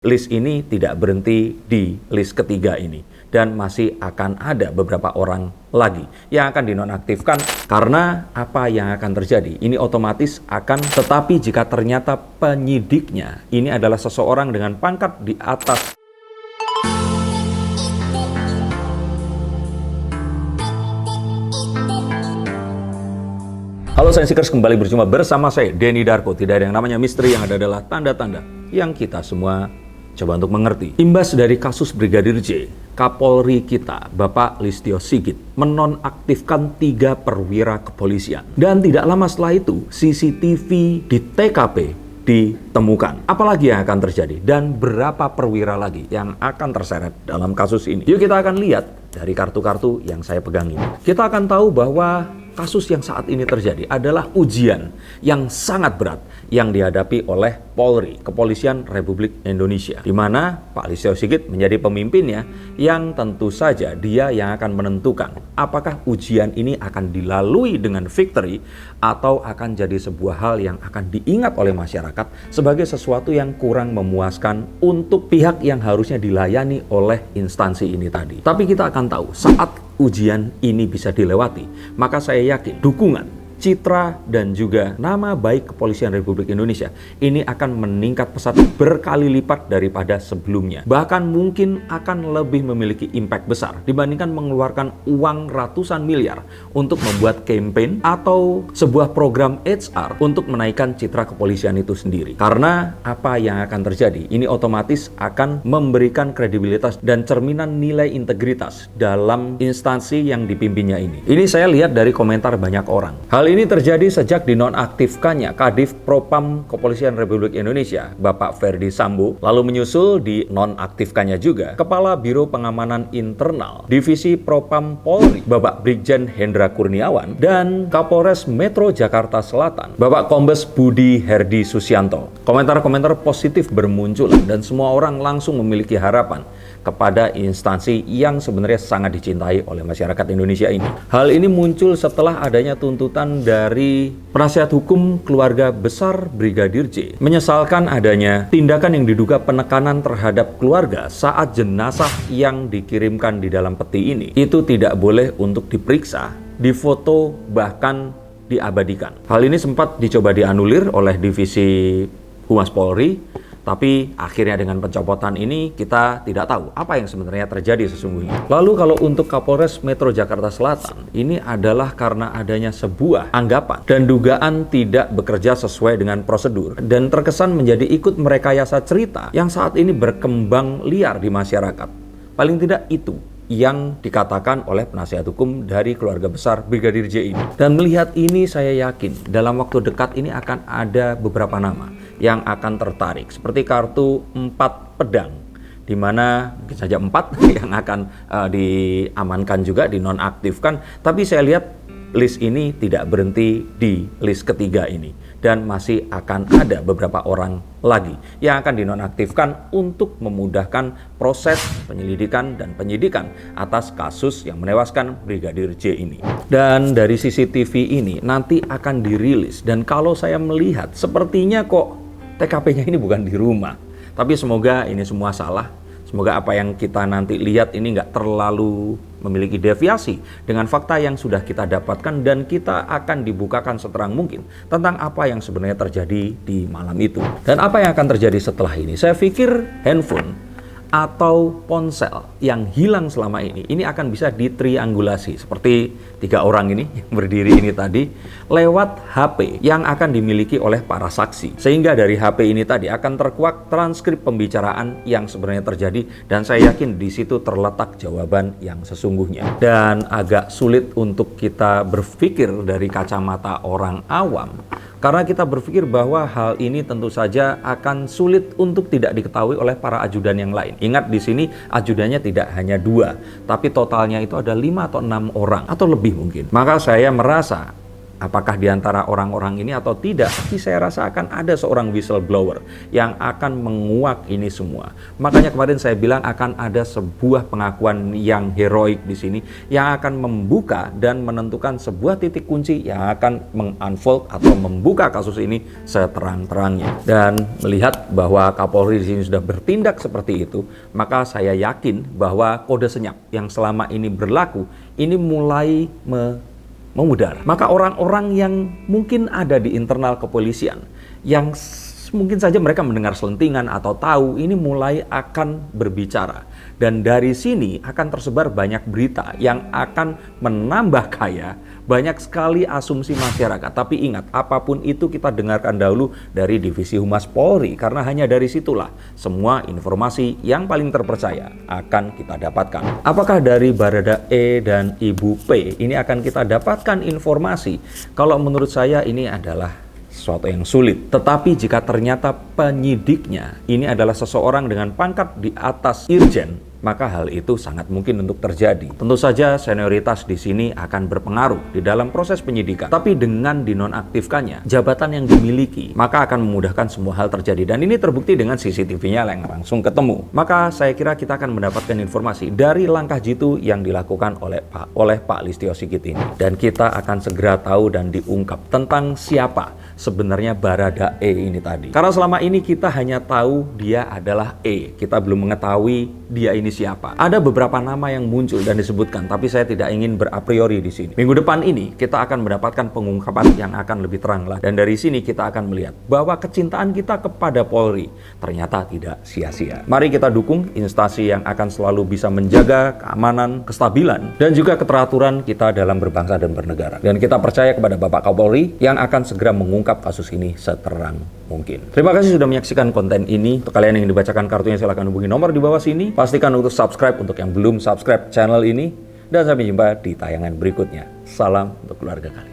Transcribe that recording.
List ini tidak berhenti di list ketiga ini dan masih akan ada beberapa orang lagi yang akan dinonaktifkan karena apa yang akan terjadi ini otomatis akan, tetapi jika ternyata penyidiknya ini adalah seseorang dengan pangkat di atas. Halo Science Seekers, kembali berjumpa bersama saya Denny Darko. Tidak ada yang namanya misteri, yang ada adalah tanda-tanda yang kita semua coba untuk mengerti. Imbas dari kasus Brigadir J, Kapolri kita, Bapak Listio Sigit, menonaktifkan 3 perwira kepolisian. Dan tidak lama setelah itu, CCTV di TKP ditemukan. Apalagi yang akan terjadi dan berapa perwira lagi yang akan terseret dalam kasus ini? Yuk kita akan lihat dari kartu-kartu yang saya pegang ini. Kita akan tahu bahwa kasus yang saat ini terjadi adalah ujian yang sangat berat yang dihadapi oleh Polri, Kepolisian Republik Indonesia, di mana Pak Listio Sigit menjadi pemimpinnya, yang tentu saja dia yang akan menentukan apakah ujian ini akan dilalui dengan victory atau akan jadi sebuah hal yang akan diingat oleh masyarakat sebagai sesuatu yang kurang memuaskan untuk pihak yang harusnya dilayani oleh instansi ini tadi. Tapi kita akan tahu saat ujian ini bisa dilewati, maka saya yakin dukungan, citra, dan juga nama baik Kepolisian Republik Indonesia ini akan meningkat pesat berkali lipat daripada sebelumnya. Bahkan mungkin akan lebih memiliki impact besar dibandingkan mengeluarkan uang ratusan miliar untuk membuat campaign atau sebuah program HR untuk menaikkan citra kepolisian itu sendiri. Karena apa yang akan terjadi ini otomatis akan memberikan kredibilitas dan cerminan nilai integritas dalam instansi yang dipimpinnya ini. Ini saya lihat dari komentar banyak orang. Hal ini terjadi sejak dinonaktifkannya Kadif Propam Kepolisian Republik Indonesia, Bapak Ferdi Sambo, lalu menyusul dinonaktifkannya juga Kepala Biro Pengamanan Internal Divisi Propam Polri, Bapak Brigjen Hendra Kurniawan, dan Kapolres Metro Jakarta Selatan, Bapak Kombes Budi Herdi Susianto. Komentar-komentar positif bermunculan dan semua orang langsung memiliki harapan kepada instansi yang sebenarnya sangat dicintai oleh masyarakat Indonesia ini. Hal ini muncul setelah adanya tuntutan dari penasihat hukum keluarga besar Brigadir J menyesalkan adanya tindakan yang diduga penekanan terhadap keluarga saat jenazah yang dikirimkan di dalam peti ini itu tidak boleh untuk diperiksa, difoto, bahkan diabadikan. Hal ini sempat dicoba dianulir oleh Divisi Humas Polri, tapi akhirnya dengan pencopotan ini kita tidak tahu apa yang sebenarnya terjadi sesungguhnya. Lalu kalau untuk Kapolres Metro Jakarta Selatan, ini adalah karena adanya sebuah anggapan dan dugaan tidak bekerja sesuai dengan prosedur dan terkesan menjadi ikut merekayasa cerita yang saat ini berkembang liar di masyarakat. Paling tidak itu yang dikatakan oleh penasihat hukum dari keluarga besar Brigadir J ini. Dan melihat ini saya yakin dalam waktu dekat ini akan ada beberapa nama yang akan tertarik, seperti kartu 4 pedang, di mana mungkin saja 4 yang akan diamankan juga, dinonaktifkan. Tapi saya lihat list ini tidak berhenti di list ketiga ini dan masih akan ada beberapa orang lagi yang akan dinonaktifkan untuk memudahkan proses penyelidikan dan penyidikan atas kasus yang menewaskan Brigadir J ini. Dan dari CCTV ini nanti akan dirilis, dan kalau saya melihat sepertinya kok TKP-nya ini bukan di rumah. Tapi semoga ini semua salah. Semoga apa yang kita nanti lihat ini nggak terlalu memiliki deviasi dengan fakta yang sudah kita dapatkan, dan kita akan dibukakan seterang mungkin tentang apa yang sebenarnya terjadi di malam itu. Dan apa yang akan terjadi setelah ini? Saya pikir handphone atau ponsel yang hilang selama ini akan bisa ditriangulasi seperti 3 orang ini yang berdiri ini tadi lewat HP yang akan dimiliki oleh para saksi, sehingga dari HP ini tadi akan terkuak transkrip pembicaraan yang sebenarnya terjadi, dan saya yakin di situ terletak jawaban yang sesungguhnya. Dan agak sulit untuk kita berpikir dari kacamata orang awam, karena kita berpikir bahwa hal ini tentu saja akan sulit untuk tidak diketahui oleh para ajudan yang lain. Ingat di sini ajudannya tidak hanya 2, tapi totalnya itu ada 5 atau 6 orang atau lebih mungkin. Maka saya merasa apakah di antara orang-orang ini atau tidak, tapi saya rasa akan ada seorang whistleblower yang akan menguak ini semua. Makanya kemarin saya bilang akan ada sebuah pengakuan yang heroik di sini yang akan membuka dan menentukan sebuah titik kunci yang akan mengunfold atau membuka kasus ini seterang-terangnya. Dan melihat bahwa Kapolri di sini sudah bertindak seperti itu, maka saya yakin bahwa kode senyap yang selama ini berlaku ini mulai memudar. Maka orang-orang yang mungkin ada di internal kepolisian yang mungkin saja mereka mendengar selentingan atau tahu, ini mulai akan berbicara. Dan dari sini akan tersebar banyak berita yang akan menambah kaya banyak sekali asumsi masyarakat. Tapi ingat, apapun itu kita dengarkan dahulu dari Divisi Humas Polri, karena hanya dari situlah semua informasi yang paling terpercaya akan kita dapatkan. Apakah dari Barada E dan Ibu P ini akan kita dapatkan informasi? Kalau menurut saya ini adalah sesuatu yang sulit. Tetapi jika ternyata penyidiknya ini adalah seseorang dengan pangkat di atas irjen, maka hal itu sangat mungkin untuk terjadi. Tentu saja senioritas di sini akan berpengaruh di dalam proses penyidikan. Tapi dengan dinonaktifkannya jabatan yang dimiliki, maka akan memudahkan semua hal terjadi. Dan ini terbukti dengan CCTV-nya yang langsung ketemu. Maka saya kira kita akan mendapatkan informasi dari langkah jitu yang dilakukan oleh Pak Listio Sigit ini. Dan kita akan segera tahu dan diungkap tentang siapa sebenarnya Barada E ini tadi. Karena selama ini kita hanya tahu dia adalah E. Kita belum mengetahui dia ini siapa. Ada beberapa nama yang muncul dan disebutkan, tapi saya tidak ingin berapriori priori di sini. Minggu depan ini kita akan mendapatkan pengungkapan yang akan lebih terang lah. Dan dari sini kita akan melihat bahwa kecintaan kita kepada Polri ternyata tidak sia-sia. Mari kita dukung instansi yang akan selalu bisa menjaga keamanan, kestabilan, dan juga keteraturan kita dalam berbangsa dan bernegara. Dan kita percaya kepada Bapak Kapolri yang akan segera mengungkap kasus ini seterang mungkin. Terima kasih sudah menyaksikan konten ini. Untuk kalian yang ingin dibacakan kartunya, silahkan hubungi nomor di bawah sini. Pastikan untuk subscribe untuk yang belum subscribe channel ini. Dan sampai jumpa di tayangan berikutnya. Salam untuk keluarga kalian.